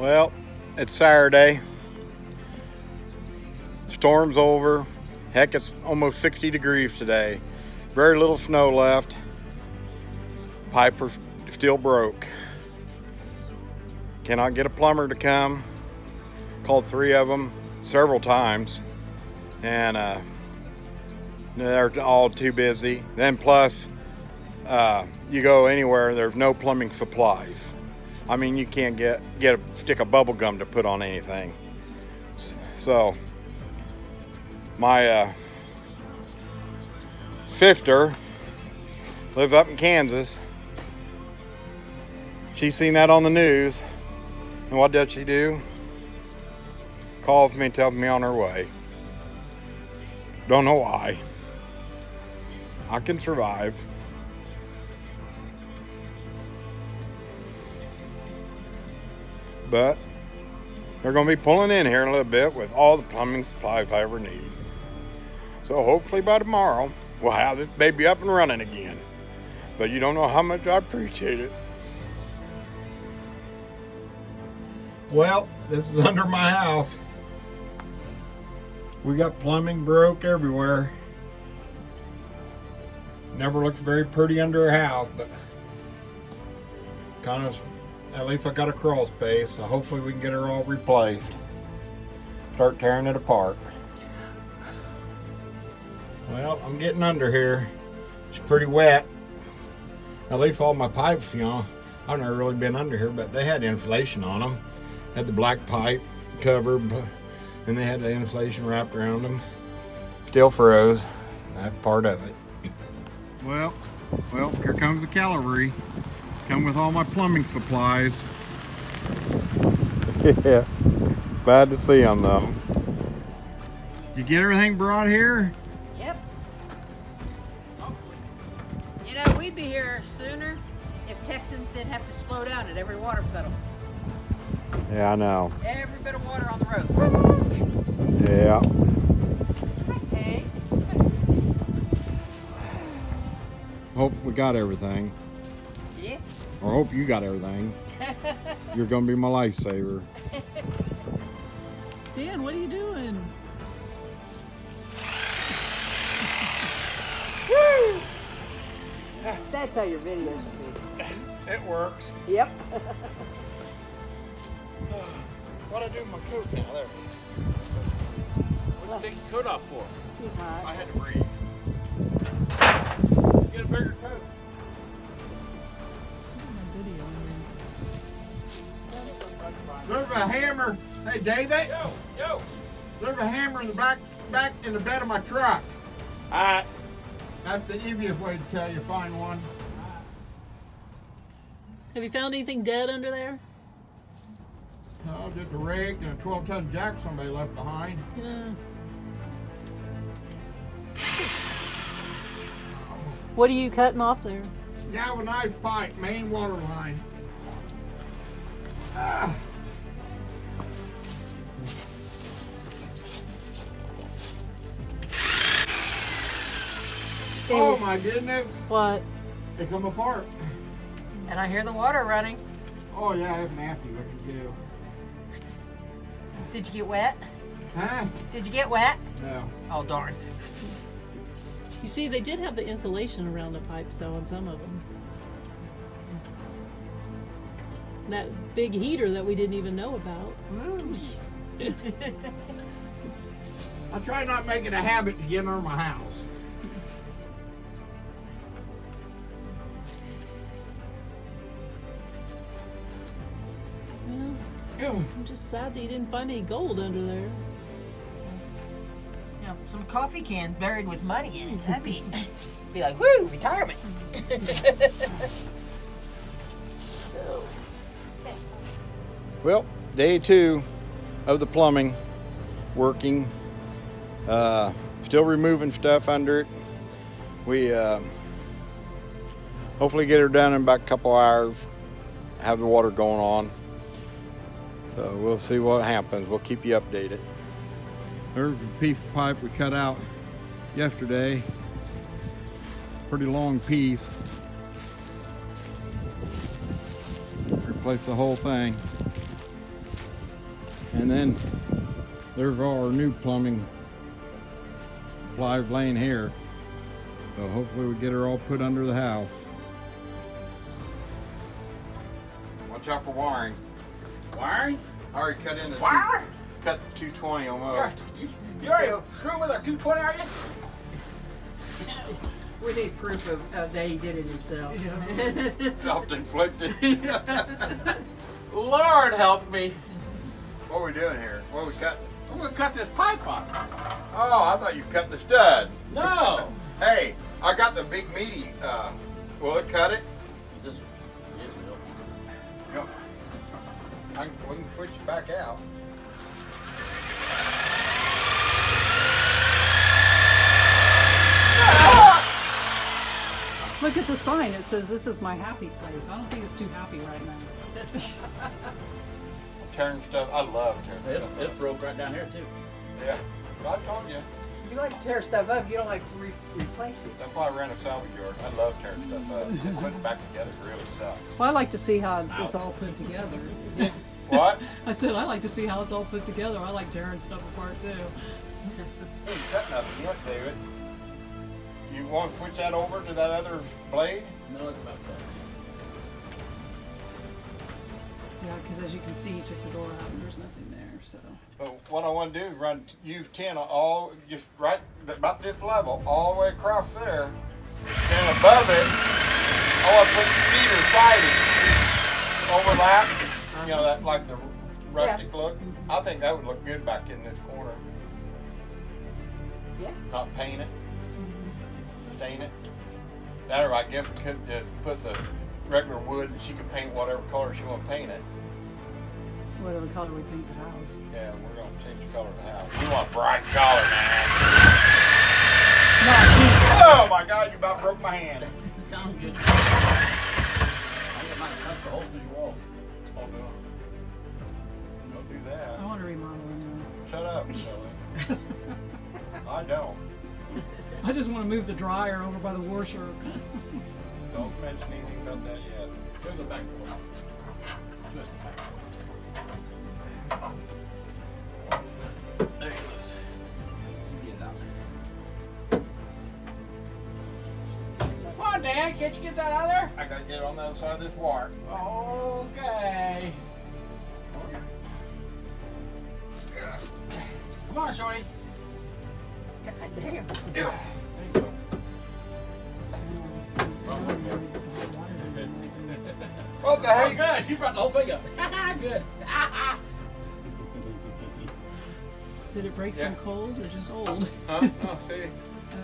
Well, it's Saturday. Storm's over. Heck, it's almost 60 degrees today. Very little snow left. Pipe are still broke. Cannot get a plumber to come. Called 3 of them several times, and they're all too busy. Then plus, you go anywhere, there's no plumbing supplies. I mean, you can't get a stick of bubble gum to put on anything. So my sister lives up in Kansas. She's seen that on the news, and what does she do? Calls me and tells me on her way. Don't know why. I can survive. But they're going to be pulling in here in a little bit with all the plumbing supplies I ever need. So hopefully by tomorrow we'll have this baby up and running again. But you don't know how much I appreciate it. Well, this is under my house. We got plumbing broke everywhere. Never looks very pretty under a house, but kind of, at least I got a crawl space, so hopefully we can get her all replaced. Start tearing it apart. Well, I'm getting under here. It's pretty wet. At least all my pipes, you know, I've never really been under here, but they had insulation on them. Had the black pipe covered, and they had the insulation wrapped around them. Still froze. That's part of it. Well, here comes the cavalry. Come with all my plumbing supplies. Yeah, glad to see them though. Did you get everything brought here? Yep. You know, we'd be here sooner if Texans didn't have to slow down at every water puddle. Yeah, I know. Every bit of water on the road. Yeah. Okay. Hope we got everything. Yeah. Or hope you got everything. You're gonna be my lifesaver. Dan, what are you doing? Woo! That's how your videos should be. It works. Yep. What do I do with my coat now? There. What did you take your coat off for? Too hot. I had to breathe. Get a bigger coat. There's a hammer. Hey, David. Yo. There's a hammer in the back in the bed of my truck. Alright. That's the easiest way to tell you find one. Have you found anything dead under there? Oh, just a rake and a 12-ton jack somebody left behind. Yeah. What are you cutting off there? Galvanized pipe, main water line. Ah. Oh my goodness. What? They come apart. And I hear the water running. Oh yeah, it's nasty looking too. Did you get wet? Huh? Did you get wet? No. Oh, darn. You see, they did have the insulation around the pipes, though, on some of them. That big heater that we didn't even know about. Ooh. I try not making a habit to get under my house. Well, I'm just sad that you didn't find any gold under there. You know, some coffee cans buried with money in it. That'd be like, woo, retirement. Well, day 2 of the plumbing working. Still removing stuff under it. We hopefully get her done in about a couple hours. Have the water going on. So we'll see what happens. We'll keep you updated. There's a piece of pipe we cut out yesterday. Pretty long piece. Replace the whole thing. And then there's our new plumbing supplies laying here. So hopefully we get her all put under the house. Watch out for wiring. Wiring? I already cut in the Wire? cut the 220 almost. You already screwing with our 220, are you? We need proof of that he did it himself. Self-inflicted. Lord help me. What are we doing here? What are we cutting? I'm gonna cut this pipe off. Oh, I thought you cut the stud. No. Hey, I got the big meaty. Will it cut it? This it will. No. We can switch it back out. Look at the sign. It says, "This is my happy place." I don't think it's too happy right now. Tearing stuff. I love tearing stuff. It broke right down here too. Yeah. I told you. You like to tear stuff up, you don't like to replace it. That's why I ran a salvage yard. I love tearing stuff up. Putting it back together really sucks. Well, I like to see how it's all put together. What? I said I like to see how it's all put together. I like tearing stuff apart too. You cut nothing yet, David. You want to switch that over to that other blade? No, it's about that. Yeah, because as you can see, he took the door out and there's nothing there. So But what I want to do is use 10 all, just right about this level, all the way across there. Then above it, I want to put cedar siding, overlap. You know, that like the rustic look. I think that would look good back in this corner. Yeah. Not paint it, stain it. That, or I guess we could just put the regular wood and she could paint whatever color she want to paint it. whatever color we paint the house. Yeah, we're going to change the color of the house. We want a bright color, man. Oh my God, you about broke my hand. Sounds good. I get mine to touch the hole through your wall. Oh no. Don't do that. I want to remodel anyway. Shut up, Shelly. I don't. I just want to move the dryer over by the washer. Don't mention anything about that yet. Here's the back door. Twist the back door. There it is. Get it out there. Come on, Dan. Can't you get that out of there? I gotta get it on the other side of this wire. Okay. Come on, Shorty. God damn. Yeah. There you go. What the Oh, heck? good. You brought the whole thing up. Good. Did it break Yeah. from cold or just old? Huh? Oh, see?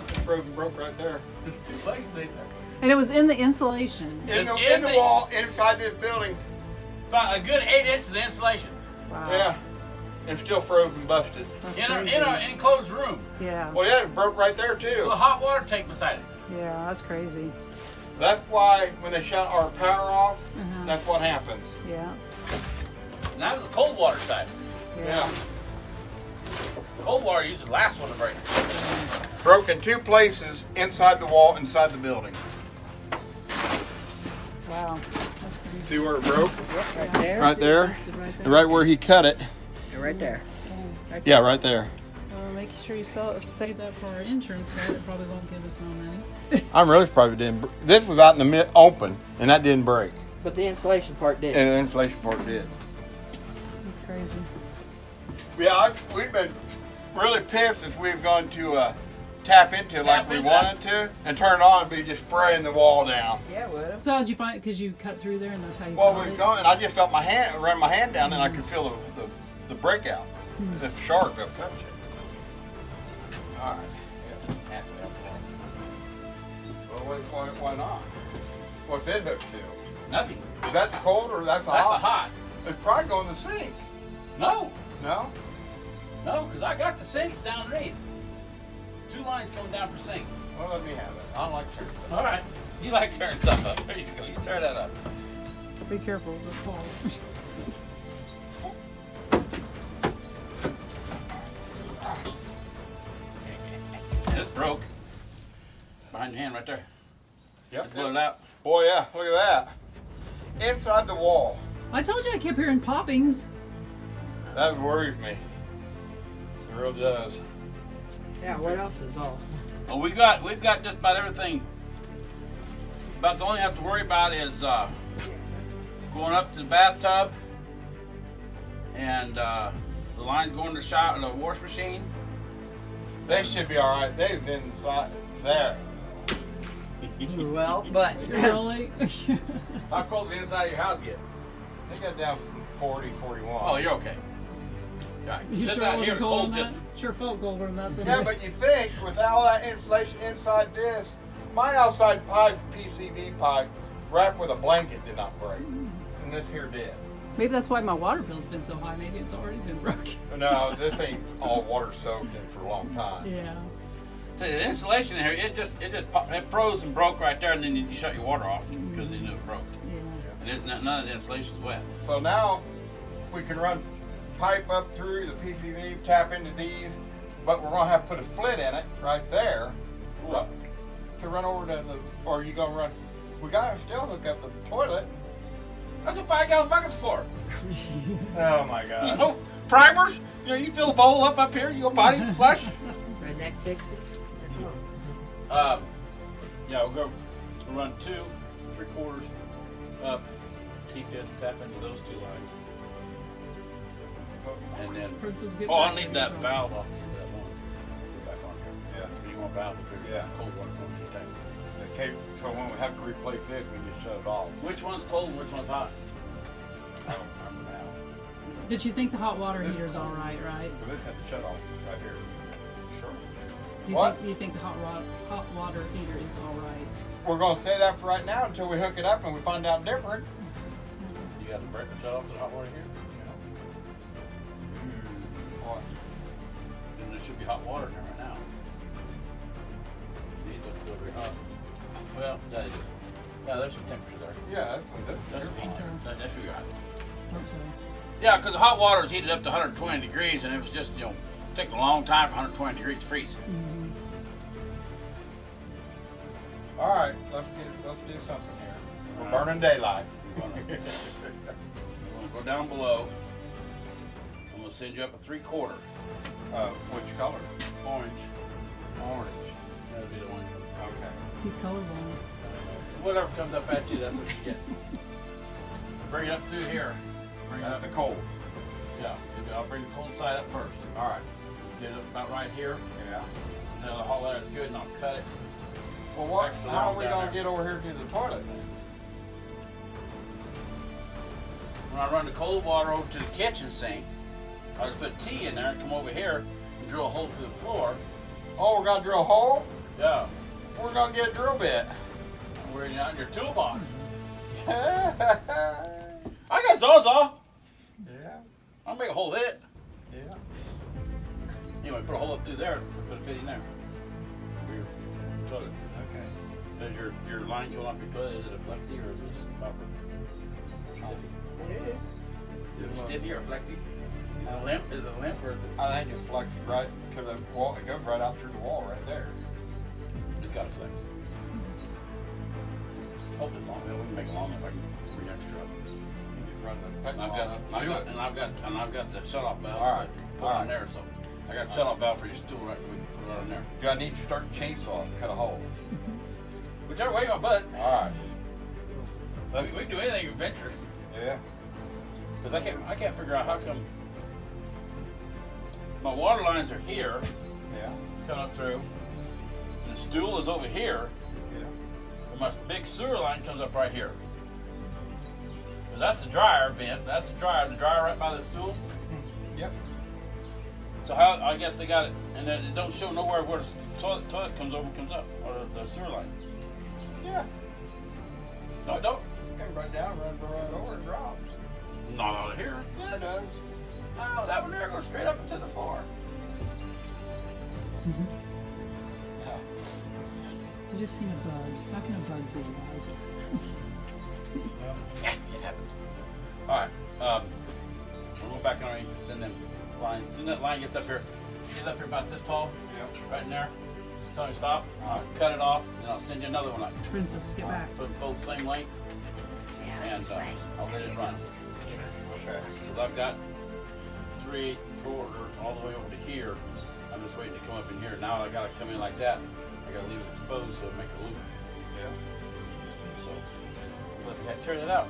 It's frozen broke right there. Two places, ain't there? And it was in the insulation. In It's the wall, inside this building. About a good 8 inches of insulation Wow. Yeah. And still frozen, busted. That's in crazy. an enclosed room Yeah. Well, yeah, it broke right there with too. a hot water tank beside it. Yeah, that's crazy. That's why when they shut our power off, Uh-huh. that's what happens. Yeah. And that was the cold water side. Yeah. Cold water usually the last one to break. Broke in two places inside the wall, inside the building. Wow. That's crazy. See where it broke? Right there. Right there. Busted right there. And right where he cut it. Right there. Yeah, right there. Well, making sure you save that for our insurance guy. That probably won't give us no money. I'm really surprised it didn't. This was out in the open, and that didn't break. But the insulation part did. And the insulation part did. That's crazy. Yeah, we've been really pissed if we've gone to tap into it like we into wanted to, and turn it on and be just spraying the wall down. Yeah, would have. So how'd you find it? Because you cut through there and that's how you Well, found we've it? gone, and I just felt my hand, ran my hand down, and I could feel the breakout. It's sharp, they'll cut you. All right. Yeah, just halfway up there. Well, why not? What's it hooked to? Nothing. Is that the cold or that's the That's hot? the hot. It's probably going to the sink. No. No? No, because I got the sinks down underneath. 2 lines coming down for sink. Well, let me have it. I don't like turning stuff. All right. You like tearing stuff up. There you go. You tear that up. Be careful, it'll fall. It's broke. Behind your hand right there. Yep. Blow it out. Boy, yeah, look at that. Inside the wall. I told you I kept hearing poppings. That worries me. It really does. Yeah, what else is all? Well, we've got just about everything. About the only thing I have to worry about is going up to the bathtub and the lines going to the wash machine. They should be all right. They've been inside there. Well, but Really? How cold the inside of your house get? They got down from 40, 41. Oh, you're okay. Right. You This sure out it here, wasn't the cold cold than that? just. Sure felt colder than that. Yeah, but you think with all that insulation inside this, my outside pipe, PCV pipe, wrapped with a blanket did not break. And this here did. Maybe that's why my water bill's been so high. Maybe it's already been broken. No, this ain't all water soaked in for a long time. Yeah. So the insulation in here, it froze and broke right there, and then you shut your water off because you knew it broke. Yeah. And none of the insulation's wet. So now we can run pipe up through the PCV, tap into these, but we're gonna have to put a split in it right there. What? To run over to the, or you gonna run, we gotta still hook up the toilet. That's what 5-gallon bucket's for. Oh my You God. know, primers. You know, you fill a bowl up here, you go potty, flush. redneck fixes. Yeah, we'll run 2 3/4 up, keep it, tap into those 2 lines. And then, Princess, get oh, back I need there, that you valve off the end of that one. Go back on here. Yeah. You want valve to trigger Yeah. cold water going to the tank. Okay, so when we have to replace this, we just shut it off. Which one's cold and which one's hot? I don't remember now. But you think the hot water heater's all right, right? So this had to shut off right here. Sure. Do you What? Think, you think the hot water heater is all right? We're gonna say that for right now until we hook it up and we find out different. You got the breaker shut off to the hot water here? What? Then there should be hot water in there right now. These don't feel very hot. Well, yeah, there's some temperature there. Yeah, That's that's heat there. That should be hot. Hope so. Yeah, because the hot water is heated up to 120 degrees, and it was just, take a long time for 120 degrees to freeze. All right, let's do something here. We're All right. burning daylight. We're gonna go down below. I'm gonna send you up a 3/4 Which color? orange. Orange. That'll be the one. Okay. He's colorblind. Whatever comes up at you, that's what you get. Bring it up through here. Bring it That's up. the cold. Yeah, I'll bring the cold side up first. All right. Get it up about right here. Yeah. Now the hot water is good, and I'll cut it. Well, what? Extra How are long we down gonna there. get over here to the toilet then? When I run the cold water over to the kitchen sink, I just put tea in there and come over here and drill a hole through the floor. Oh, we're gonna drill a hole. Yeah, We're gonna get a drill bit. we're in your toolbox. Yeah. I got a sawzall. I'll make a hole with it. Yeah. Anyway, put a hole up through there, so put a fit in there. For your toilet. Okay. Does your line coming off your toilet, is it a flexi or is it proper? Stiffy? Is it a stiffy or a flexi? Is it a limp? Is it a limp or is it? I think it flexes right to the wall. It goes right out through the wall right there. It's got a flex. Hopefully it's long. Well, we can make it long if I can bring extra up. You run the And peck I've line got, up I've to got, it. and I've got the shut-off valve. All right, Put all on right. there, so I got a shut-off valve for your stool right. We can put it on there. Do I need to start the chainsaw and cut a hole? Whichever way you want, bud. All right. We can do anything adventurous. Yeah. Because I can't figure out how come my water lines are here, Yeah. coming up through, and the stool is over here, Yeah. and my big sewer line comes up right here. Because that's the dryer vent. That's the dryer right by the stool. Yep. So how I guess they got it, and then it don't show nowhere where the toilet comes over and comes up, or the sewer line. Yeah. No, it don't. Come right down, run right over, and drops. Not out of here. Yeah, it does. Oh, that one there goes straight up into the floor. I just seen a bug. How can a bug be alive? Yeah, it happens. All right. We'll go back underneath and send them lines. Soon that line gets up here, about this tall, right in there. Tell me to stop. I'll cut it off, and I'll send you another one up. Princess, get back. Put both the same length, and I'll let it run. Okay. So I've got 3/8 quarter all the way over to here. I'm just waiting to come up in here. Now I gotta come in like that. I gotta leave it exposed so it make a loop. Yeah. So let me tear that out.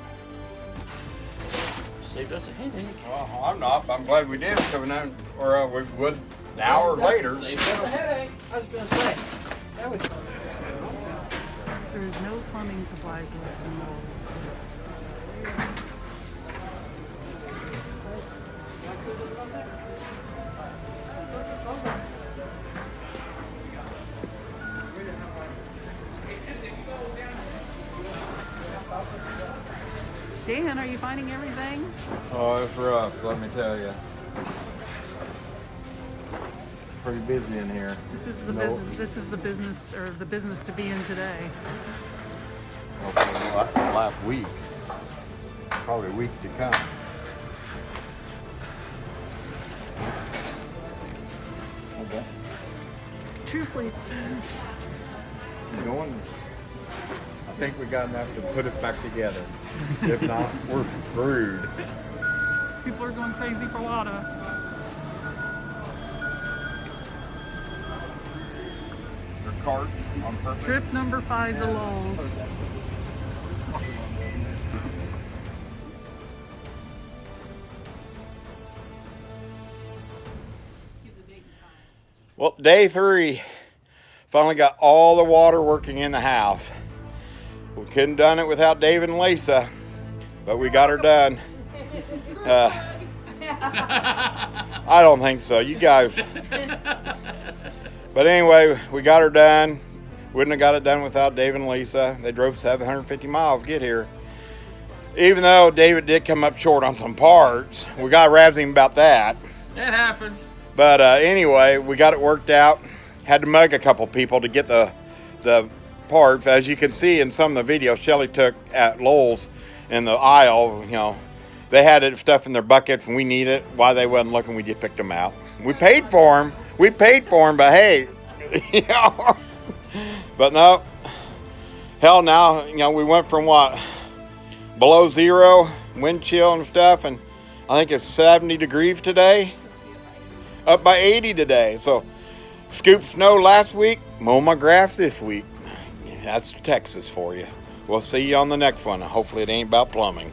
Saved us a headache. Well, I'm not. I'm glad we did coming out, or we would an hour later. Saved us a headache. I was gonna say, that would. There is no plumbing supplies left in Lowe's. Shan, are you finding everything? Oh, it's rough, let me tell you. Pretty busy in here. This is the business. This is the business, or the business to be in today. Okay, well, last week. Probably a week to come. Okay. Truthfully, Going. I think we got enough to put it back together. If not, we're screwed. people are going crazy for water. Your cart on purpose. Trip number 5 to Lowe's. Well, day 3, finally got all the water working in the house. We couldn't have done it without David and Lisa, but we got her done. I don't think so. You guys. But anyway, we got her done. Wouldn't have got it done without David and Lisa. They drove 750 miles to get here. Even though David did come up short on some parts, we got to razz him about that. It happens. But anyway, we got it worked out. Had to mug a couple people to get the parts. As you can see in some of the videos Shelly took at Lowe's in the aisle, you know, they had it stuff in their buckets and we need it. While they wasn't looking, we just picked them out. We paid for them. We paid for them, but hey, you know. But no, hell now, you know, we went from what, below 0, wind chill and stuff, and I think it's 70 degrees today. Up by 80 today. So, scoop snow last week, mow my grass this week. That's Texas for you. We'll see you on the next one. Hopefully it ain't about plumbing.